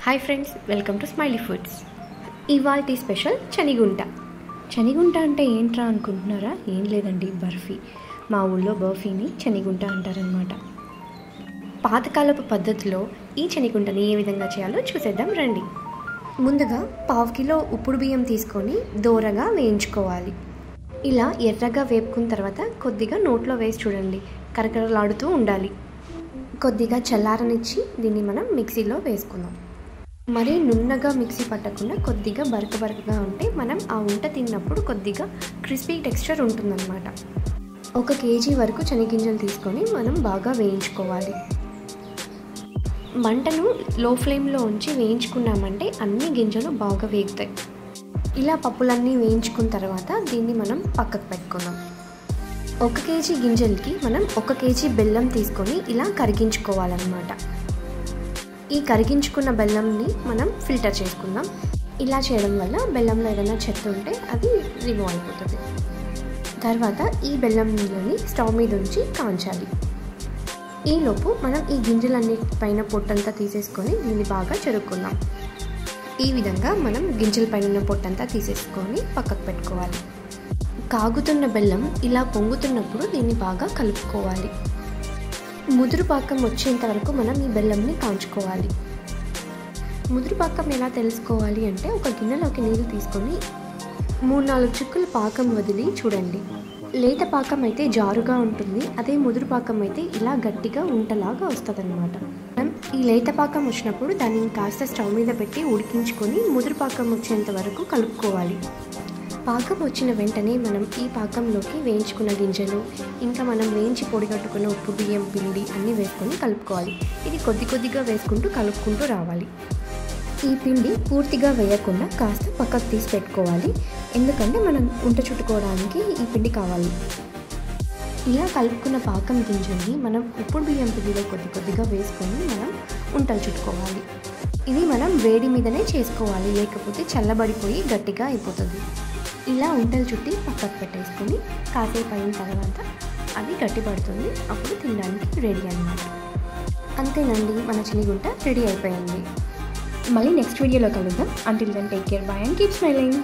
Hi friends, welcome to smiley foods. ఇవాల్టి special చనిగుంట. చనిగుంట అంటే ఏంట్రా అనుకుంటున్నారా? ఏం లేదండి, బర్ఫీ. మా ఊళ్ళో బర్ఫీని చనిగుంట అంటారనమాట. పాతకాలపు పద్ధతిలో ఈ చనిగుంటని ఏ విధంగా చేయాలో చూసేద్దాం రండి. ముందుగా 1/2 కిలో ఉప్పుడు బియ్యం తీసుకొని దోరగా వేయించుకోవాలి. ఇలా ఎర్రగా వేపుకున్న తర్వాత కొద్దిగా నోట్లో వేసి చూడండి, కరకరలాడుతూ ఉండాలి. కొద్దిగా చల్లారనిచ్చి దీన్ని మనం మిక్సీలో వేసుకుందాం. మరీ నున్నగా మిక్సీ పట్టకుండా కొద్దిగా బరకగా ఉంటే మనం ఆ ఉంట తిన్నప్పుడు కొద్దిగా క్రిస్పీ టెక్స్చర్ ఉంటుందన్నమాట. 1 కేజీ వరకు శనగింజలు తీసుకొని మనం బాగా వేయించుకోవాలి. మంటను లో ఫ్లేమ్లో ఉంచి వేయించుకున్నామంటే అన్ని గింజలు బాగా వేగుతాయి. ఇలా పప్పులన్నీ వేయించుకున్న తర్వాత దీన్ని మనం పక్కకు పెట్టుకుందాం. 1 కేజీ గింజలకి మనం 1 కేజీ బెల్లం తీసుకొని ఇలా కరిగించుకోవాలన్నమాట. ఈ కరిగించుకున్న బెల్లంని మనం ఫిల్టర్ చేసుకుందాం. ఇలా చేయడం వల్ల బెల్లంలో ఏదైనా చెత్త ఉంటే అది రిమూవ్ అయిపోతుంది. తర్వాత ఈ బెల్లం నీళ్ళని స్టవ్ మీద ఉంచి కాంచాలి. ఈలోపు మనం ఈ గింజలన్నిటి పైన పొట్టంతా తీసేసుకొని దీన్ని బాగా చెరుక్కుందాం. ఈ విధంగా మనం గింజల పైన పొట్టంతా తీసేసుకొని పక్కకు పెట్టుకోవాలి. కాగుతున్న బెల్లం ఇలా పొంగుతున్నప్పుడు దీన్ని బాగా కలుపుకోవాలి. ముదురు పాకం వచ్చేంత వరకు మనం ఈ బెల్లంని కాంచుకోవాలి. ముదురు పాకం ఎలా తెలుసుకోవాలి అంటే, ఒక గిన్నెలోకి నీళ్ళు తీసుకొని 3-4 చుక్కలు పాకం వదిలి చూడండి. లేత పాకం అయితే జారుగా ఉంటుంది, అదే ముదురు పాకం అయితే ఇలా గట్టిగా ఉంటలాగా వస్తుంది అన్నమాట. మనం ఈ లేత పాకం వచ్చినప్పుడు దాన్ని కాస్త స్టవ్ మీద పెట్టి ఉడికించుకొని ముదురు పాకం వచ్చేంత వరకు కలుపుకోవాలి. పాకం వచ్చిన వెంటనే మనం ఈ పాకంలోకి వేయించుకున్న గింజలు, ఇంకా మనం వేయించి పొడిగట్టుకున్న ఉప్పు బియ్యం పిండి అన్నీ వేసుకొని కలుపుకోవాలి. ఇది కొద్దిగా వేసుకుంటూ కలుపుకుంటూ రావాలి. ఈ పిండి పూర్తిగా వేయకుండా కాస్త పక్కకు తీసి పెట్టుకోవాలి, ఎందుకంటే మనం ఉంట చుట్టుకోవడానికి ఈ పిండి కావాలి. ఇలా కలుపుకున్న పాకం గింజల్ని మనం ఉప్పుడు బియ్యం పిండిలో కొద్దిగా వేసుకొని మనం ఉంటలు చుట్టుకోవాలి. ఇది మనం వేడి మీదనే చేసుకోవాలి, లేకపోతే చల్లబడిపోయి గట్టిగా అయిపోతుంది. ఇలా ఉంటలు చుట్టి పక్కకు పెట్టేసుకొని కాసేపు అయిన తర్వాత అది గట్టిపడుతుంది, అప్పుడు తినడానికి రెడీ అన్నమాట. అంతేనండి, మన చనిగుంట రెడీ అయిపోయింది. మళ్ళీ నెక్స్ట్ వీడియోలో కలుద్దాం. Until then take care, bye and keep smiling.